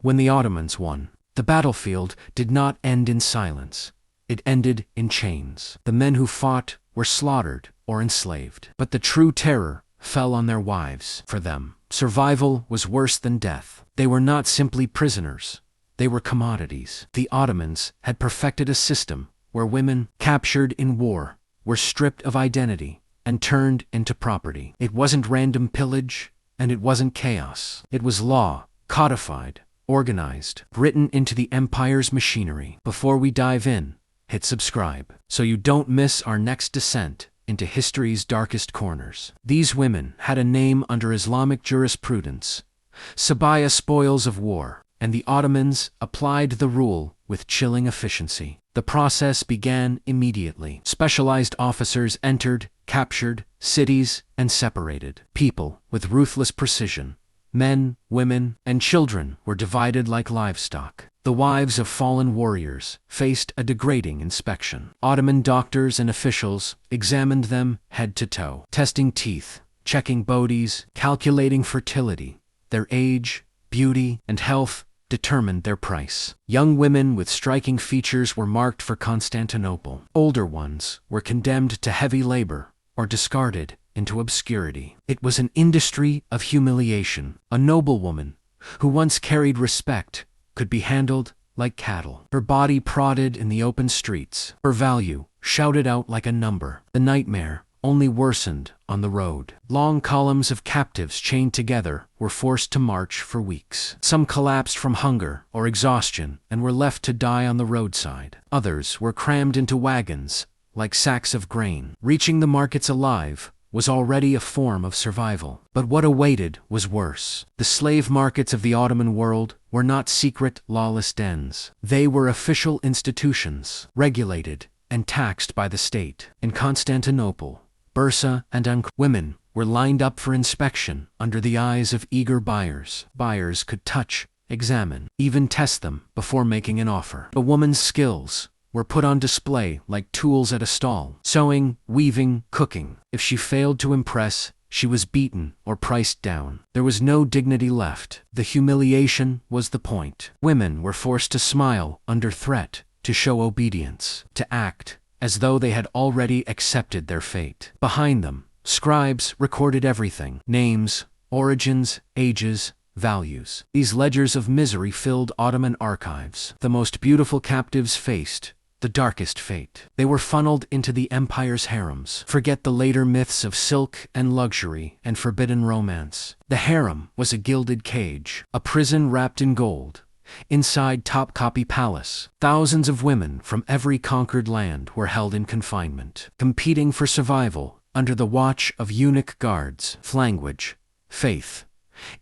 When the Ottomans won, the battlefield did not end in silence. It ended in chains. The men who fought were slaughtered or enslaved. But the true terror fell on their wives. For them, survival was worse than death. They were not simply prisoners. They were commodities. The Ottomans had perfected a system where women, captured in war, were stripped of identity and turned into property. It wasn't random pillage, and it wasn't chaos. It was law, codified, organized, written into the empire's machinery. Before we dive in, hit subscribe so you don't miss our next descent into history's darkest corners. These women had a name under Islamic jurisprudence: Sabaya, spoils of war, and the Ottomans applied the rule with chilling efficiency. The process began immediately. Specialized officers entered, captured cities, and separated people with ruthless precision. Men, women, and children were divided like livestock. The wives of fallen warriors faced a degrading inspection. Ottoman doctors and officials examined them head to toe, testing teeth, checking bodies, calculating fertility. Their age, beauty, and health determined their price. Young women with striking features were marked for Constantinople. Older ones were condemned to heavy labor or discarded into obscurity. It was an industry of humiliation. A noblewoman, who once carried respect, could be handled like cattle. Her body prodded in the open streets. Her value shouted out like a number. The nightmare only worsened on the road. Long columns of captives chained together were forced to march for weeks. Some collapsed from hunger or exhaustion and were left to die on the roadside. Others were crammed into wagons like sacks of grain. Reaching the markets alive was already a form of survival. But what awaited was worse. The slave markets of the Ottoman world were not secret, lawless dens. They were official institutions, regulated and taxed by the state. In Constantinople, Bursa, and Ankara, women were lined up for inspection under the eyes of eager buyers. Buyers could touch, examine, even test them before making an offer. A woman's skills were put on display like tools at a stall: sewing, weaving, cooking. If she failed to impress, she was beaten or priced down. There was no dignity left. The humiliation was the point. Women were forced to smile under threat, to show obedience, to act as though they had already accepted their fate. Behind them, scribes recorded everything: names, origins, ages, values. These ledgers of misery filled Ottoman archives. The most beautiful captives faced the darkest fate. They were funneled into the empire's harems. Forget the later myths of silk and luxury and forbidden romance. The harem was a gilded cage, a prison wrapped in gold. Inside Topkapi Palace, thousands of women from every conquered land were held in confinement, competing for survival under the watch of eunuch guards. Language, faith,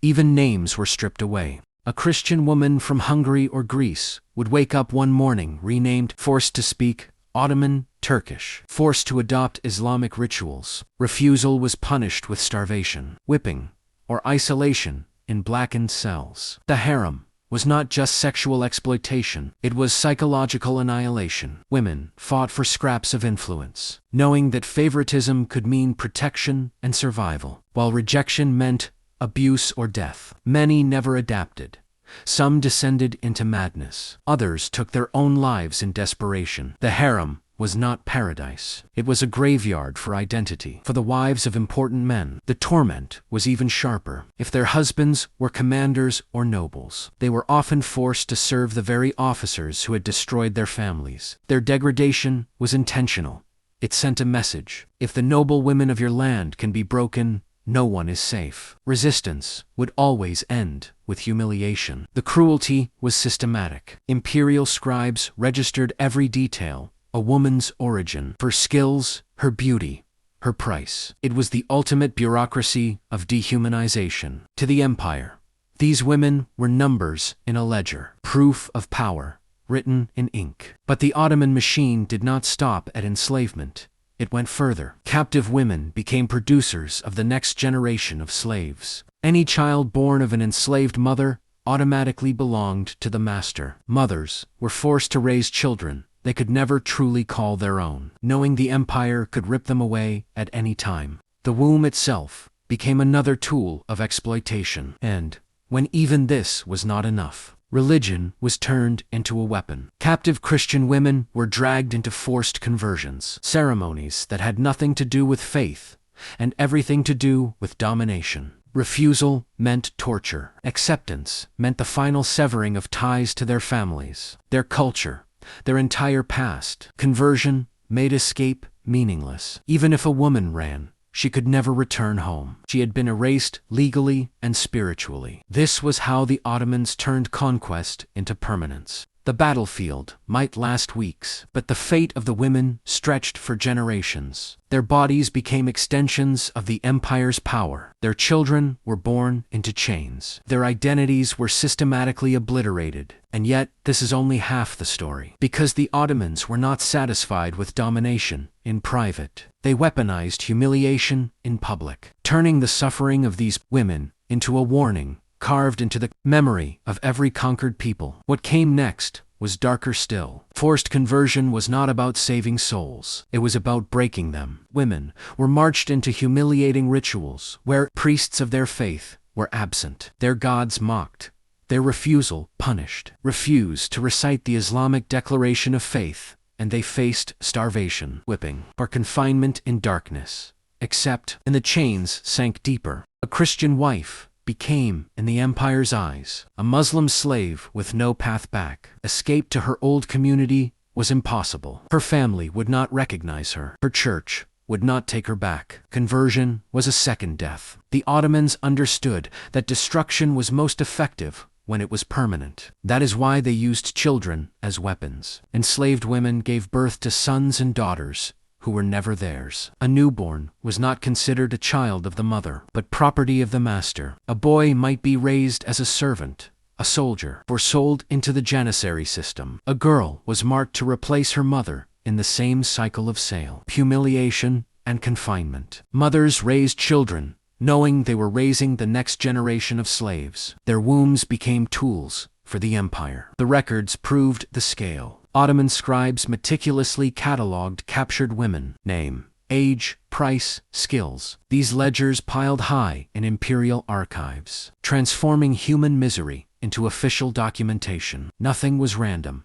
even names were stripped away. A Christian woman from Hungary or Greece would wake up one morning renamed, forced to speak Ottoman, Turkish, forced to adopt Islamic rituals. Refusal was punished with starvation, whipping, or isolation in blackened cells. The harem was not just sexual exploitation, it was psychological annihilation. Women fought for scraps of influence, knowing that favoritism could mean protection and survival, while rejection meant abuse or death. Many never adapted. Some descended into madness. Others took their own lives in desperation. The harem was not paradise. It was a graveyard for identity. For the wives of important men, the torment was even sharper. If their husbands were commanders or nobles, they were often forced to serve the very officers who had destroyed their families. Their degradation was intentional. It sent a message: if the noble women of your land can be broken, no one is safe. Resistance would always end with humiliation. The cruelty was systematic. Imperial scribes registered every detail: a woman's origin, her skills, her beauty, her price. It was the ultimate bureaucracy of dehumanization. To the empire, these women were numbers in a ledger, proof of power, written in ink. But the Ottoman machine did not stop at enslavement. It went further. Captive women became producers of the next generation of slaves. Any child born of an enslaved mother automatically belonged to the master. Mothers were forced to raise children they could never truly call their own, knowing the empire could rip them away at any time. The womb itself became another tool of exploitation. And when even this was not enough, religion was turned into a weapon. Captive Christian women were dragged into forced conversions, ceremonies that had nothing to do with faith and everything to do with domination. Refusal meant torture. Acceptance meant the final severing of ties to their families, their culture, their entire past. Conversion made escape meaningless. Even if a woman ran, she could never return home. She had been erased legally and spiritually. This was how the Ottomans turned conquest into permanence. The battlefield might last weeks, but the fate of the women stretched for generations. Their bodies became extensions of the empire's power. Their children were born into chains. Their identities were systematically obliterated. And yet, this is only half the story. Because the Ottomans were not satisfied with domination in private, they weaponized humiliation in public, turning the suffering of these women into a warning carved into the memory of every conquered people. What came next was darker still. Forced conversion was not about saving souls. It was about breaking them. Women were marched into humiliating rituals where priests of their faith were absent, their gods mocked, their refusal punished. Refused to recite the Islamic declaration of faith, and they faced starvation, whipping, or confinement in darkness. Except, and the chains sank deeper. A Christian wife became, in the empire's eyes, a Muslim slave with no path back. Escape to her old community was impossible. Her family would not recognize her. Her church would not take her back. Conversion was a second death. The Ottomans understood that destruction was most effective when it was permanent. That is why they used children as weapons. Enslaved women gave birth to sons and daughters who were never theirs. A newborn was not considered a child of the mother, but property of the master. A boy might be raised as a servant, a soldier, or sold into the janissary system. A girl was marked to replace her mother in the same cycle of sale, humiliation, and confinement. Mothers raised children, knowing they were raising the next generation of slaves. Their wombs became tools for the empire. The records proved the scale. Ottoman scribes meticulously catalogued captured women, name, age, price, skills. These ledgers piled high in imperial archives, transforming human misery into official documentation. Nothing was random.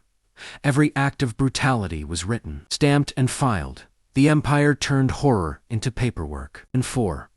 Every act of brutality was written, stamped, and filed. The empire turned horror into paperwork. And for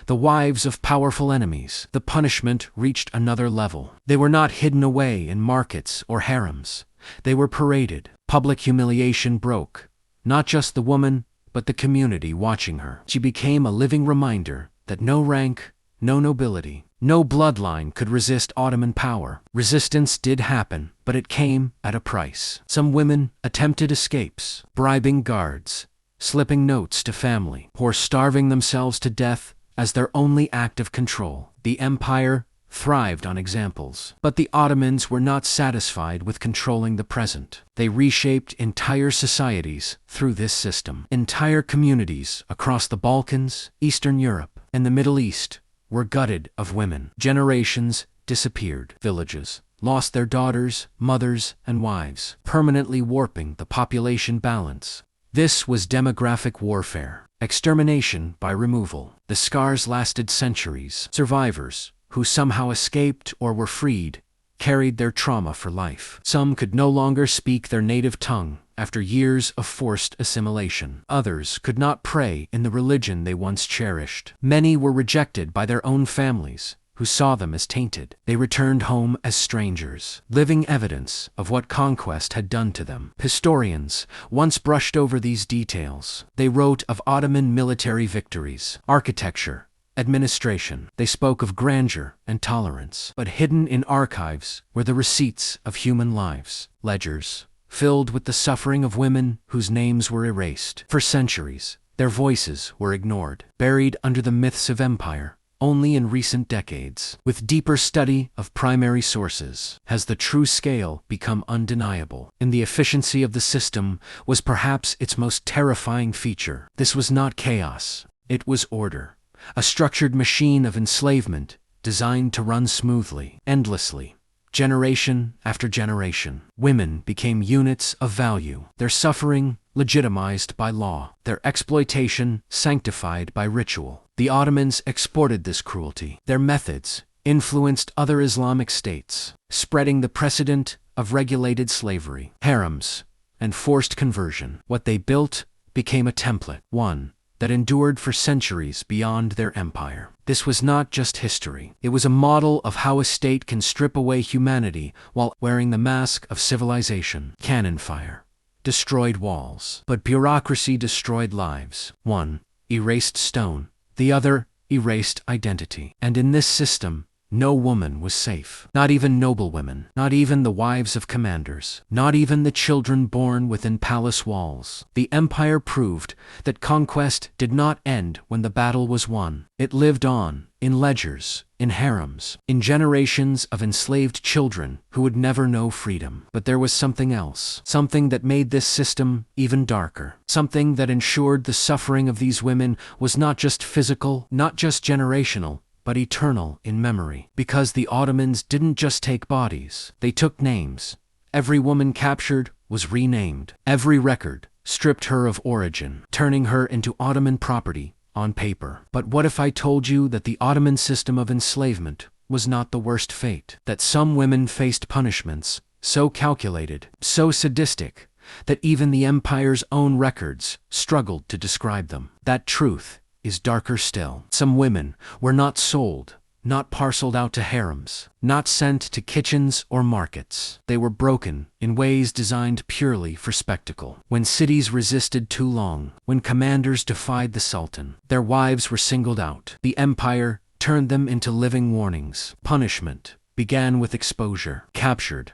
the wives of powerful enemies, the punishment reached another level. They were not hidden away in markets or harems. They were paraded. Public humiliation broke not just the woman, but the community watching her. She became a living reminder that no rank, no nobility, no bloodline could resist Ottoman power. Resistance did happen, but it came at a price. Some women attempted escapes, bribing guards, slipping notes to family, or starving themselves to death as their only act of control. The empire thrived on examples. But the Ottomans were not satisfied with controlling the present. They reshaped entire societies through this system. Entire communities across the Balkans, Eastern Europe, and the Middle East were gutted of women. Generations disappeared. Villages lost their daughters, mothers, and wives, permanently warping the population balance. This was demographic warfare. Extermination by removal. The scars lasted centuries. Survivors, who somehow escaped or were freed, carried their trauma for life. Some could no longer speak their native tongue after years of forced assimilation. Others could not pray in the religion they once cherished. Many were rejected by their own families, who saw them as tainted. They returned home as strangers, living evidence of what conquest had done to them. Historians once brushed over these details. They wrote of Ottoman military victories, architecture, administration. They spoke of grandeur and tolerance. But hidden in archives were the receipts of human lives, ledgers filled with the suffering of women whose names were erased. For centuries, their voices were ignored, buried under the myths of empire. Only in recent decades, with deeper study of primary sources, has the true scale become undeniable. And the efficiency of the system was perhaps its most terrifying feature. This was not chaos. It was order. A structured machine of enslavement designed to run smoothly, endlessly, generation after generation. Women became units of value, their suffering legitimized by law, their exploitation sanctified by ritual. The Ottomans exported this cruelty. Their methods influenced other Islamic states, spreading the precedent of regulated slavery, harems, and forced conversion. What they built became a template, one that endured for centuries beyond their empire. This was not just history. It was a model of how a state can strip away humanity while wearing the mask of civilization. Cannon fire destroyed walls, but bureaucracy destroyed lives. One erased stone, the other erased identity. And in this system, no woman was safe. Not even noble women, not even the wives of commanders, not even the children born within palace walls. The empire proved that conquest did not end when the battle was won. It lived on, in ledgers, in harems, in generations of enslaved children who would never know freedom. But there was something else, something that made this system even darker, something that ensured the suffering of these women was not just physical, not just generational, but eternal in memory. Because the Ottomans didn't just take bodies, they took names. Every woman captured was renamed. Every record stripped her of origin, turning her into Ottoman property on paper. But what if I told you that the Ottoman system of enslavement was not the worst fate? That some women faced punishments so calculated, so sadistic, that even the empire's own records struggled to describe them. That truth is darker still. Some women were not sold, not parceled out to harems, not sent to kitchens or markets. They were broken in ways designed purely for spectacle. When cities resisted too long, when commanders defied the Sultan, their wives were singled out. The empire turned them into living warnings. Punishment began with exposure. Captured,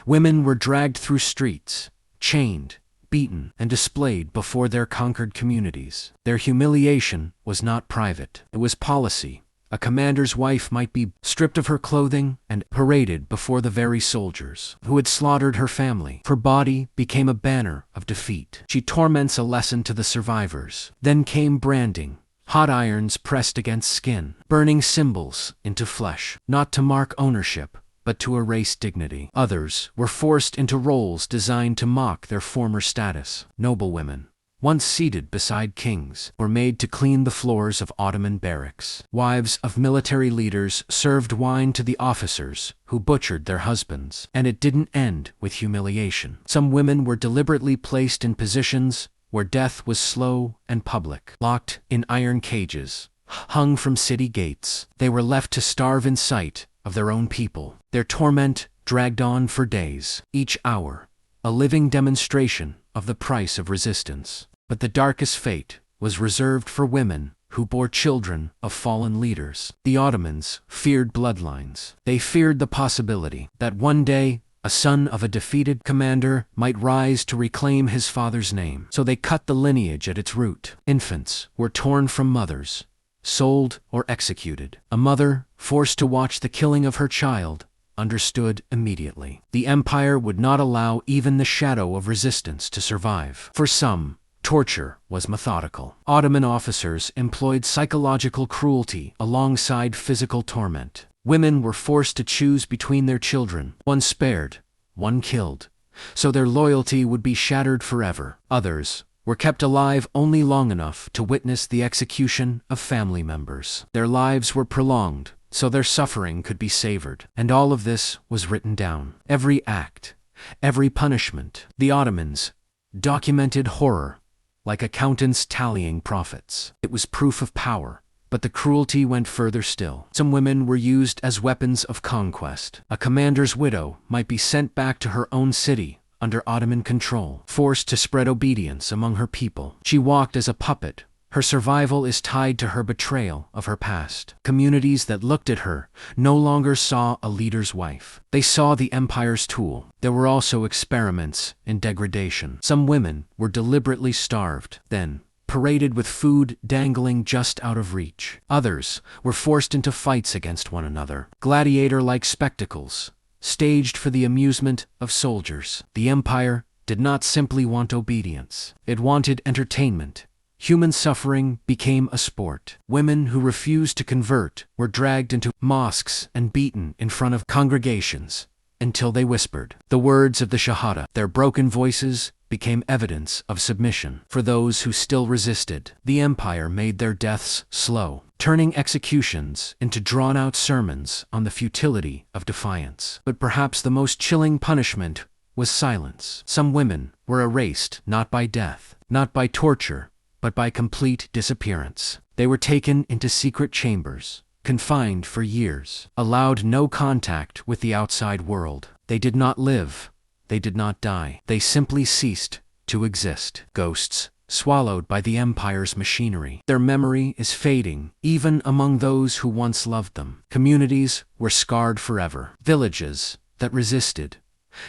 women were dragged through streets, chained, beaten, and displayed before their conquered communities. Their humiliation was not private. It was policy. A commander's wife might be stripped of her clothing and paraded before the very soldiers who had slaughtered her family. Her body became a banner of defeat. She torments a lesson to the survivors. Then came branding, hot irons pressed against skin, burning symbols into flesh, not to mark ownership, but to erase dignity. Others were forced into roles designed to mock their former status. Noble women, once seated beside kings, were made to clean the floors of Ottoman barracks. Wives of military leaders served wine to the officers who butchered their husbands. And it didn't end with humiliation. Some women were deliberately placed in positions where death was slow and public. Locked in iron cages, hung from city gates, they were left to starve in sight of their own people. Their torment dragged on for days, each hour a living demonstration of the price of resistance. But the darkest fate was reserved for women who bore children of fallen leaders. The Ottomans feared bloodlines. They feared the possibility that one day a son of a defeated commander might rise to reclaim his father's name. So they cut the lineage at its root. Infants were torn from mothers, sold or executed. A mother, forced to watch the killing of her child, understood immediately. The empire would not allow even the shadow of resistance to survive. For some, torture was methodical. Ottoman officers employed psychological cruelty alongside physical torment. Women were forced to choose between their children, one spared, one killed, so their loyalty would be shattered forever. Others were kept alive only long enough to witness the execution of family members. Their lives were prolonged, so their suffering could be savored. And all of this was written down. Every act, every punishment. The Ottomans documented horror, like accountants tallying profits. It was proof of power, but the cruelty went further still. Some women were used as weapons of conquest. A commander's widow might be sent back to her own city under Ottoman control, forced to spread obedience among her people. She walked as a puppet. Her survival is tied to her betrayal of her past. Communities that looked at her no longer saw a leader's wife. They saw the empire's tool. There were also experiments in degradation. Some women were deliberately starved, then paraded with food dangling just out of reach. Others were forced into fights against one another, gladiator-like spectacles, staged for the amusement of soldiers. The empire did not simply want obedience. It wanted entertainment. Human suffering became a sport. Women who refused to convert were dragged into mosques and beaten in front of congregations until they whispered the words of the Shahada. Their broken voices became evidence of submission. For those who still resisted, the empire made their deaths slow, turning executions into drawn-out sermons on the futility of defiance. But perhaps the most chilling punishment was silence. Some women were erased not by death, not by torture, but by complete disappearance. They were taken into secret chambers, confined for years, allowed no contact with the outside world. They did not live. They did not die. They simply ceased to exist. Ghosts, swallowed by the empire's machinery. Their memory is fading, even among those who once loved them. Communities were scarred forever. Villages that resisted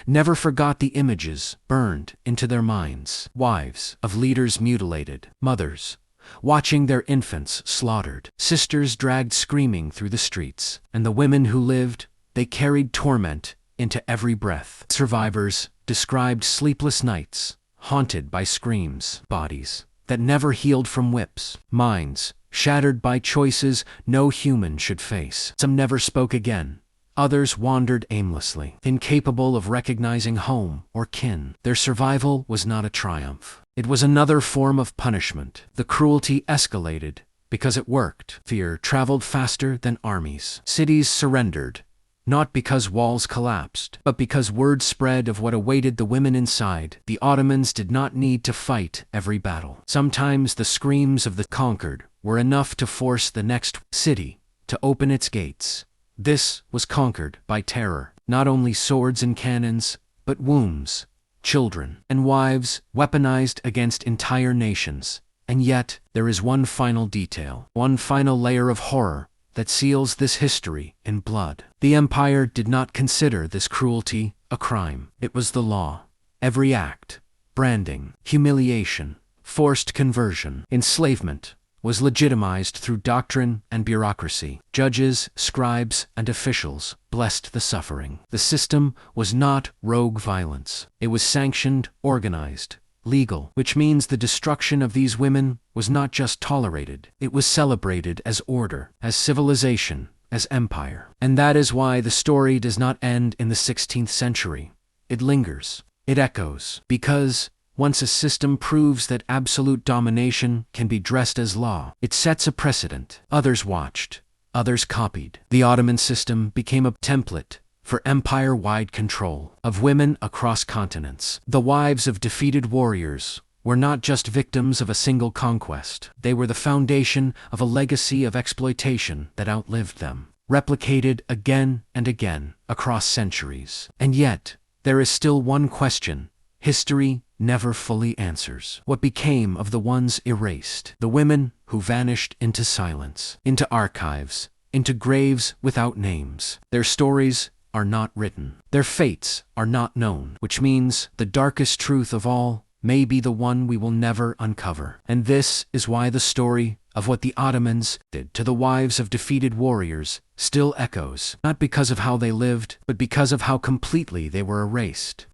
never forgot the images burned into their minds. Wives of leaders mutilated. Mothers watching their infants slaughtered. Sisters dragged screaming through the streets. And the women who lived, they carried torment into every breath. Survivors described sleepless nights, haunted by screams. Bodies that never healed from whips. Minds shattered by choices no human should face. Some never spoke again. Others wandered aimlessly, incapable of recognizing home or kin. Their survival was not a triumph. It was another form of punishment. The cruelty escalated because it worked. Fear traveled faster than armies. Cities surrendered, not because walls collapsed, but because word spread of what awaited the women inside. The Ottomans did not need to fight every battle. Sometimes the screams of the conquered were enough to force the next city to open its gates. This was conquered by terror, not only swords and cannons, but wombs, children, and wives weaponized against entire nations. And yet, there is one final detail, one final layer of horror that seals this history in blood. The empire did not consider this cruelty a crime. It was the law. Every act, branding, humiliation, forced conversion, enslavement, was legitimized through doctrine and bureaucracy. Judges, scribes, and officials blessed the suffering. The system was not rogue violence. It was sanctioned, organized, legal, which means the destruction of these women was not just tolerated. It was celebrated as order, as civilization, as empire. And that is why the story does not end in the 16th century. It lingers. It echoes. Because once a system proves that absolute domination can be dressed as law, it sets a precedent. Others watched. Others copied. The Ottoman system became a template for empire-wide control of women across continents. The wives of defeated warriors were not just victims of a single conquest. They were the foundation of a legacy of exploitation that outlived them, replicated again and again across centuries. And yet, there is still one question history never fully answers. What became of the ones erased? The women who vanished into silence, into archives, into graves without names. Their stories are not written. Their fates are not known, which means the darkest truth of all may be the one we will never uncover. And this is why the story of what the Ottomans did to the wives of defeated warriors still echoes, not because of how they lived, but because of how completely they were erased.